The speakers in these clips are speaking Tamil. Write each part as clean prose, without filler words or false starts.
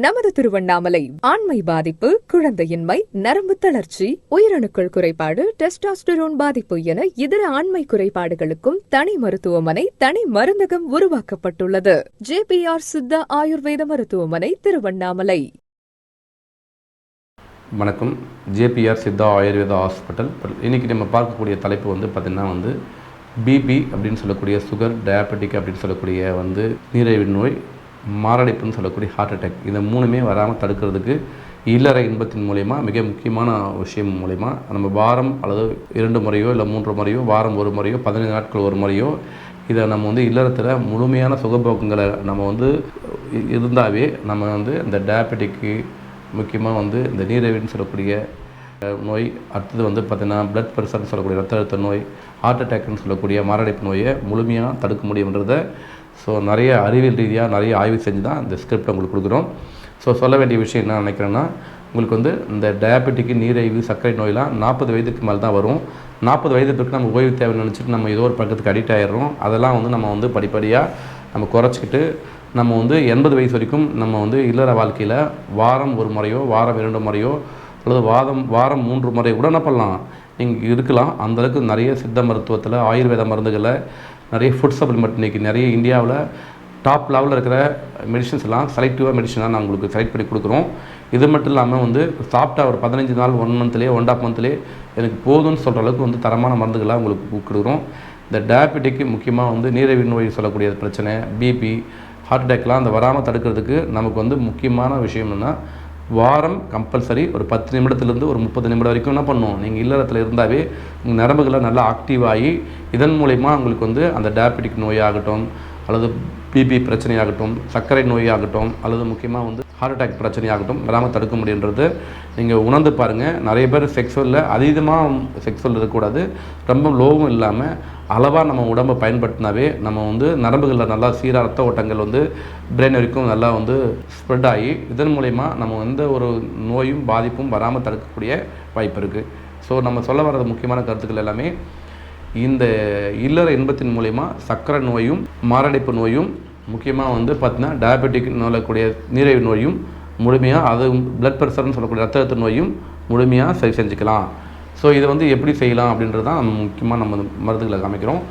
நமது திருவண்ணாமலை ஆண்மை பாதிப்பு, குழந்தையின்மை, நரம்பு தளர்ச்சி, உயிரணுக்கள் குறைபாடு, டெஸ்டாஸ்டெரோன் பாதிப்பு என இதர ஆண்மை குறைபாடுகளுக்கும் தனி மருத்துவமனை, தனி மருந்தகம் உருவாக்கப்பட்டுள்ளது. JPR சித்தா ஆயுர்வேத மருத்துவமனை, திருவண்ணாமலை. வணக்கம். JPR Siddha Ayurveda hospital. இன்னைக்கு நம்ம பார்க்கக்கூடிய தலைப்பு பார்த்தீங்கன்னா பிபி அப்படின்னு சொல்லக்கூடிய சுகர், டயபெட்டிக் அப்படின்னு சொல்லக்கூடிய நீரிழிவு நோய், மாரடைப்புன்னு சொல்லக்கூடிய ஹார்ட் அட்டாக், இந்த மூணுமே வராமல் தடுக்கிறதுக்கு இல்லற இன்பத்தின் மூலயமா மிக முக்கியமான விஷயம் மூலயமா நம்ம வாரம் அல்லது 2 முறையோ இல்லை 3 முறையோ, வாரம் 1 முறையோ, 15 நாட்கள் 1 முறையோ இதை நம்ம இல்லறத்தில் முழுமையான சுகபோக்கங்களை நம்ம இருந்தாவே நம்ம இந்த டயபெட்டிக்கு, முக்கியமாக இந்த நீரிழிவுன்னு சொல்லக்கூடிய நோய், அடுத்தது பார்த்திங்கன்னா பிளட் ப்ரெஷர்னு சொல்லக்கூடிய ரத்த அழுத்த நோய், ஹார்ட் அட்டாக்னு சொல்லக்கூடிய மாரடைப்பு நோயை முழுமையாக தடுக்க முடியுன்றதை நிறைய அறிவியல் ரீதியாக நிறைய ஆய்வு செஞ்சு தான் இந்த ஸ்கிரிப்ட் உங்களுக்கு கொடுக்குறோம். சொல்ல வேண்டிய விஷயம் என்ன நினைக்கிறேன்னா, உங்களுக்கு இந்த டயபெட்டிக்கு, நீரிழிவு, சர்க்கரை நோயெலாம் 40 வயதுக்கு மேலே தான் வரும். 40 வயது பிறகு நம்ம ஓய்வு தேவைன்னு நினச்சிட்டு நம்ம ஏதோ ஒரு பக்கத்துக்கு அடிக்ட் ஆகிடுறோம். அதெல்லாம் நம்ம படிப்படியாக நம்ம குறைச்சிக்கிட்டு நம்ம 80 வயசு வரைக்கும் நம்ம இல்லற வாழ்க்கையில் வாரம் 1 முறையோ, வாரம் 2 முறையோ, அல்லது வாரம் 3 முறை கூட என்ன பண்ணலாம், நீங்கள் இருக்கலாம். அந்தளவுக்கு நிறைய சித்த மருத்துவத்தில், ஆயுர்வேத மருந்துகளை, நிறைய ஃபுட் சப்ளிமெண்ட் இன்றைக்கி நிறைய இந்தியாவில் டாப் லெவலில் இருக்கிற மெடிசன்ஸ் எல்லாம் செலக்டிவாக மெடிசனாக நான் உங்களுக்கு செலக்ட் பண்ணி கொடுக்குறோம். இது மட்டும் இல்லாமல் சாப்பிட்டா ஒரு 15 நாள், 1 மந்த்லேயே, 1.5 மந்த்லேயே எனக்கு போதும்னு சொல்கிற அளவுக்கு தரமான மருந்துகளாக உங்களுக்கு கொடுக்குறோம். இந்த டயபெட்டிக்கு, முக்கியமாக நீரிழிவு நோய் சொல்லக்கூடிய பிரச்சனை, பிபி, ஹார்ட் அட்டாக்லாம் அந்த வராமல் தடுக்கிறதுக்கு நமக்கு முக்கியமான விஷயம் என்னென்னா, வாரம் கம்பல்சரி ஒரு 10 நிமிடத்துலேருந்து ஒரு 30 நிமிடம் வரைக்கும் என்ன பண்ணணும், நீங்கள் இல்லறத்தில் இருந்தாவே உங்கள் நரம்புகளை நல்லா ஆக்டிவாகி இதன் மூலயமா உங்களுக்கு அந்த டயபெட்டிக் நோயாகட்டும், அல்லது பிபி பிரச்சனையாகட்டும், சர்க்கரை நோயாகட்டும், அல்லது முக்கியமாக ஹார்ட் அட்டாக் பிரச்சனையாகட்டும் வராமல் தடுக்க முடியுன்றது நீங்கள் உணர்ந்து பாருங்கள். நிறைய பேர் செக்ஸுவலில் அதீதமாக செக்ஸுவல் இருக்கக்கூடாது, ரொம்ப லோவும் இல்லாமல் அளவாக நம்ம உடம்பை பயன்படுத்தினாவே நம்ம நரம்புகளில் நல்லா சீராக ரத்த ஓட்டங்கள் பிரெயின் வரைக்கும் நல்லா ஸ்ப்ரெட் ஆகி இதன் மூலயமா நம்ம எந்த ஒரு நோயும் பாதிப்பும் வராமல் தடுக்கக்கூடிய வாய்ப்பு இருக்குது. நம்ம சொல்ல வர்றது முக்கியமான கருத்துக்கள் எல்லாமே இந்த இல்லற இன்பத்தின் மூலயமா சர்க்கரை நோயும், மாரடைப்பு நோயும், முக்கியமாக பார்த்தீங்கன்னா டயபெட்டிக் சொல்லக்கூடிய நீரிழிவு நோயும் முழுமையாக, அது பிளட் ப்ரெஷர்னு சொல்லக்கூடிய ரத்த அழுத்த நோயும் முழுமையாக சரி செஞ்சுக்கலாம். இது எப்படி செய்யலாம் அப்படின்றது தான் நம்ம முக்கியமாக நம்ம மருந்துகளை காமிக்கிறோம்.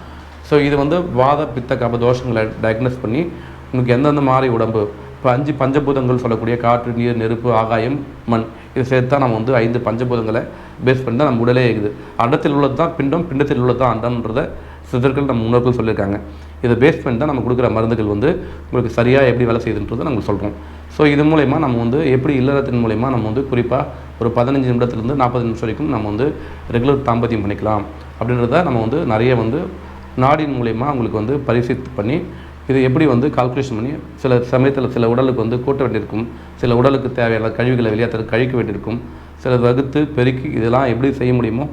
இது வாத, பித்த, கப தோஷங்களை டயக்னோஸ் பண்ணி உங்களுக்கு எந்தெந்த மாதிரி உடம்பு, இப்போ 5 பஞ்சபூதங்கள் சொல்லக்கூடிய காற்று, நீர், நெருப்பு, ஆகாயம், மண், இதை சேர்த்து தான் நம்ம 5 பஞ்சபூதங்களை பேஸ் பண்ணி தான் நம்ம உடலே இருக்குது. அண்டத்தில் உள்ளது தான் பிண்டம், பிண்டத்தில் உள்ளது தான் அண்டம்ன்றதை சித்தர்கள் நம்ம முன்னோர்கள் சொல்லியிருக்காங்க. இதை பேஸ் பண்ணி தான் நம்ம கொடுக்குற மருந்துகள் உங்களுக்கு சரியாக எப்படி வேலை செய்யுதுன்றதை நம்ம சொல்கிறோம். இது மூலயமா நம்ம எப்படி இல்லறத்தின் மூலயமா நம்ம குறிப்பாக ஒரு 15 நிமிடத்துலேருந்து 40 நிமிஷம் வரைக்கும் நம்ம ரெகுலர் தாம்பத்தியம் பண்ணிக்கலாம் அப்படின்றத நம்ம நிறைய நாடின் மூலயமா உங்களுக்கு பரிசீலித்து பண்ணி இது எப்படி கால்குலேஷன் பண்ணி சில சமயத்தில் சில உடலுக்கு கூட்ட வேண்டியிருக்கும், சில உடலுக்கு தேவையான கழிவுகளை வெளியேற்ற கழிக்க வேண்டியிருக்கும், சில வகுத்து பெருக்கி இதெல்லாம் எப்படி செய்ய முடியுமோ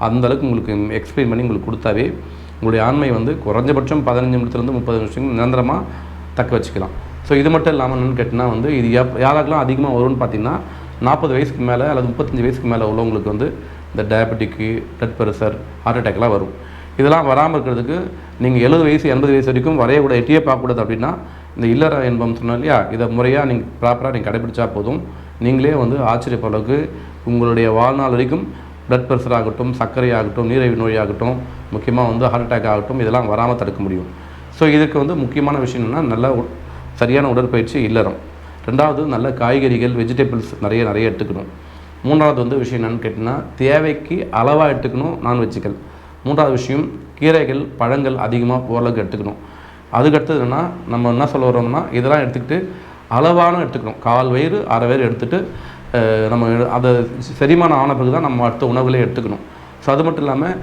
அந்தளவுக்கு உங்களுக்கு எக்ஸ்பிளைன் பண்ணி உங்களுக்கு கொடுத்தாவே உங்களுடைய ஆண்மை குறைஞ்சபட்சம் 15 நிமிடத்துலேருந்து 30 நிமிஷம் நிரந்தரமாக தக்க வச்சுக்கலாம். இது மட்டும் இல்லாமல் என்னென்னு கேட்டிங்கன்னா இது யாராக்கெல்லாம் அதிகமாக வரும்னு பார்த்தீங்கன்னா 40 வயசுக்கு மேலே அல்லது 35 வயசுக்கு மேலே உள்ளவங்களுக்கு இந்த டயபெட்டிக்கு, பிளட் ப்ரெஷர், ஹார்ட் அட்டாக்லாம் வரும். இதெல்லாம் வராமல் இருக்கிறதுக்கு நீங்கள் 70 வயசு 80 வயசு வரைக்கும் வரையக்கூட எட்டியே பார்க்கக்கூடாது. அப்படின்னா இந்த இல்லற இன்பம் சொன்னால் இல்லையா, இதை முறையாக நீங்கள் ப்ராப்பராக நீங்கள் கடைபிடிச்சா போதும். நீங்களே ஆச்சரியப்படுற அளவுக்கு உங்களுடைய வாழ்நாள் வரைக்கும் பிளட் ப்ரெஷர் ஆகட்டும், சர்க்கரை ஆகட்டும், நீரிழிவு நோய் ஆகட்டும், முக்கியமாக ஹார்ட் அட்டாக் ஆகட்டும், இதெல்லாம் வராமல் தடுக்க முடியும். இதுக்கு முக்கியமான விஷயம் என்னென்னா, நல்ல சரியான உடற்பயிற்சி இல்லறம். 2வது நல்ல காய்கறிகள், வெஜிடபிள்ஸ் நிறைய எடுத்துக்கணும். 3வது விஷயம் என்னென்னு கேட்டிங்கன்னா, தேவைக்கு அளவாக எடுத்துக்கணும் நான்வெஜ்ஜுகள். 3வது விஷயம் கீரைகள், பழங்கள் அதிகமாக ஓரளவுக்கு எடுத்துக்கணும். அதுக்கடுத்தது என்னென்னா, நம்ம என்ன சொல்ல வரோம்னா, இதெல்லாம் எடுத்துக்கிட்டு அளவான எடுத்துக்கணும். 1/4 வயிறு 1/2 வயிறு எடுத்துகிட்டு நம்ம அதை செரிமானம் ஆன பிறகு தான் நம்ம அடுத்த உணவுகளே எடுத்துக்கணும். அது மட்டும் இல்லாமல்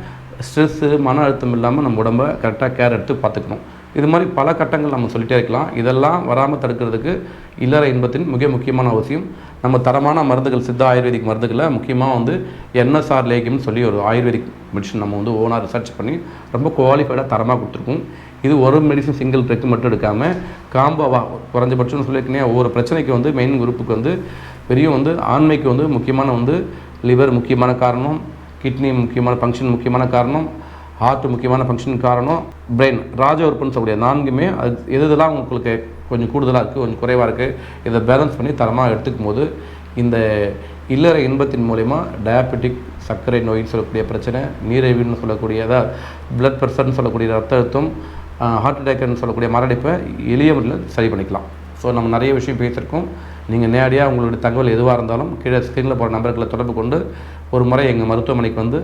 ஸ்ட்ரெஸ்ஸு, மன அழுத்தம் இல்லாமல் நம்ம உடம்பை கரெக்டாக கேர் எடுத்து பார்த்துக்கணும். இது மாதிரி பல கட்டங்கள் நம்ம சொல்லிகிட்டே இருக்கலாம். இதெல்லாம் வராமல் தடுக்கிறதுக்கு இல்லற இன்பத்தின் மிக முக்கியமான அவசியம். நம்ம தரமான மருந்துகள், சித்தா ஆயுர்வேதிக் மருந்துகளை முக்கியமாக NSR லேகியம்னு சொல்லி ஒரு ஆயுர்வேதிக் மெடிசன் நம்ம ஓனாக ரிசர்ச் பண்ணி ரொம்ப குவாலிஃபைடாக தரமாக கொடுத்துருக்கோம். இது ஒரு மெடிசன் சிங்கிள் ட்ரிக் மட்டும் எடுக்காமல் காம்போவாக குறைஞ்சபட்சம்னு சொல்லியிருக்கேன். ஒவ்வொரு பிரச்சனைக்கு மெயின் குரூப்புக்கு பெரிய ஆண்மைக்கு முக்கியமான லிவர் முக்கியமான காரணம், கிட்னி முக்கியமான ஃபங்க்ஷன் முக்கியமான காரணம், ஹார்ட் முக்கியமான ஃபங்க்ஷன் காரணம், பிரெயின், ராஜ உறுப்புன்னு சொல்லக்கூடிய 4மே அது எதெல்லாம் உங்களுக்கு கொஞ்சம் கூடுதலாக இருக்குது, கொஞ்சம் குறைவாக இருக்குது. இதை பேலன்ஸ் பண்ணி தரமாக எடுத்துக்கும் போது இந்த இல்லற இன்பத்தின் மூலயமா டயபெட்டிக், சர்க்கரை நோயின்னு சொல்லக்கூடிய பிரச்சனை, நீரிழிவுன்னு சொல்லக்கூடிய, அதாவது பிளட் ப்ரெஷர்னு சொல்லக்கூடிய ரத்த அழுத்தம், ஹார்ட் அட்டாக்னு சொல்லக்கூடிய மாரடைப்பை எளிய முறையில் சரி பண்ணிக்கலாம். ஸோ நம்ம நிறைய விஷயம் பேசியிருக்கோம். நீங்கள் நேரடியாக உங்களுடைய தகவல் எதுவாக இருந்தாலும் கீழே ஸ்க்ரீனில் போகிற நம்பர்களை தொடர்பு கொண்டு ஒரு முறை எங்கள் மருத்துவமனைக்கு வந்து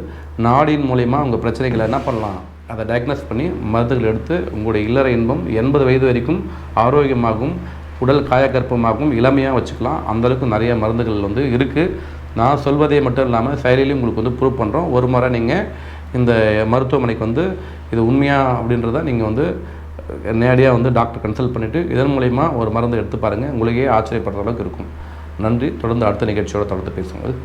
நாடின் மூலயமா உங்கள் பிரச்சனைகளை என்ன பண்ணலாம், அதை டயக்னோஸ் பண்ணி மருந்துகள் எடுத்து உங்களுடைய இல்லற இன்பம் 80 வயது வரைக்கும் ஆரோக்கியமாகவும் உடல் காயக்கற்பமாகவும் இளமையாக வச்சுக்கலாம். அந்தளவுக்கு நிறைய மருந்துகள் வந்து இருக்குது. நான் சொல்வதே மட்டும் இல்லாமல் செயலிலையும் உங்களுக்கு வந்து ப்ரூவ் பண்ணுறோம். ஒரு முறை நீங்கள் இந்த மருத்துவமனைக்கு வந்து இது உண்மையாக அப்படின்றத நீங்கள் வந்து நேரடியாக வந்து டாக்டர் கன்சல்ட் பண்ணிவிட்டு இதன் மூலயமா ஒரு மருந்து எடுத்து பாருங்கள். உங்களுக்கே ஆச்சரியப்படுற அளவுக்கு இருக்கும். நன்றி. தொடர்ந்து அடுத்த நிகழ்ச்சியோட தொடர்ந்து பேசுங்கள்.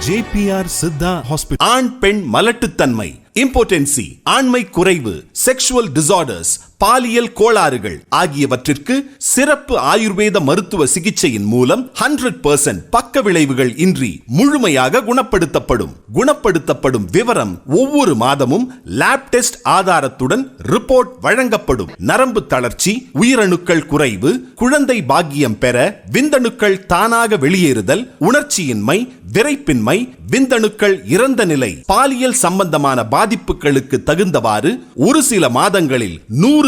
JPR Siddha hospital. ஆண் பெண் மலட்டுத்தன்மை, இம்போர்டென்சி, ஆண்மை குறைவு, செக்ஷுவல் டிசார்டர்ஸ், பாலியல் கோளாறுகள் ஆகியவற்றிற்கு சிறப்பு ஆயுர்வேத மருத்துவ சிகிச்சையின் மூலம் 100% பக்க விளைவுகள் இன்றி முழுமையாக குணப்படுத்தப்படும் விவரம் ஒவ்வொரு மாதமும் லேப் டெஸ்ட் ஆதாரத்துடன் ரிப்போர்ட் வழங்கப்படும். நரம்பு தளர்ச்சி, உயிரணுக்கள் குறைவு, குழந்தை பாக்கியம் பெற, விந்தணுக்கள் தானாக வெளியேறுதல், உணர்ச்சியின்மை, விரைப்பின்மை, விந்தணுக்கள் இறந்த நிலை, பாலியல் சம்பந்தமான பாதிப்புகளுக்கு தகுந்தவாறு ஒரு சில மாதங்களில் 100%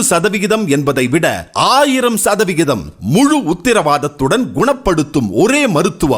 என்பதை விட 1000% முழு உத்தரவாதத்துடன் குணப்படுத்தும் ஒரே மருத்துவம்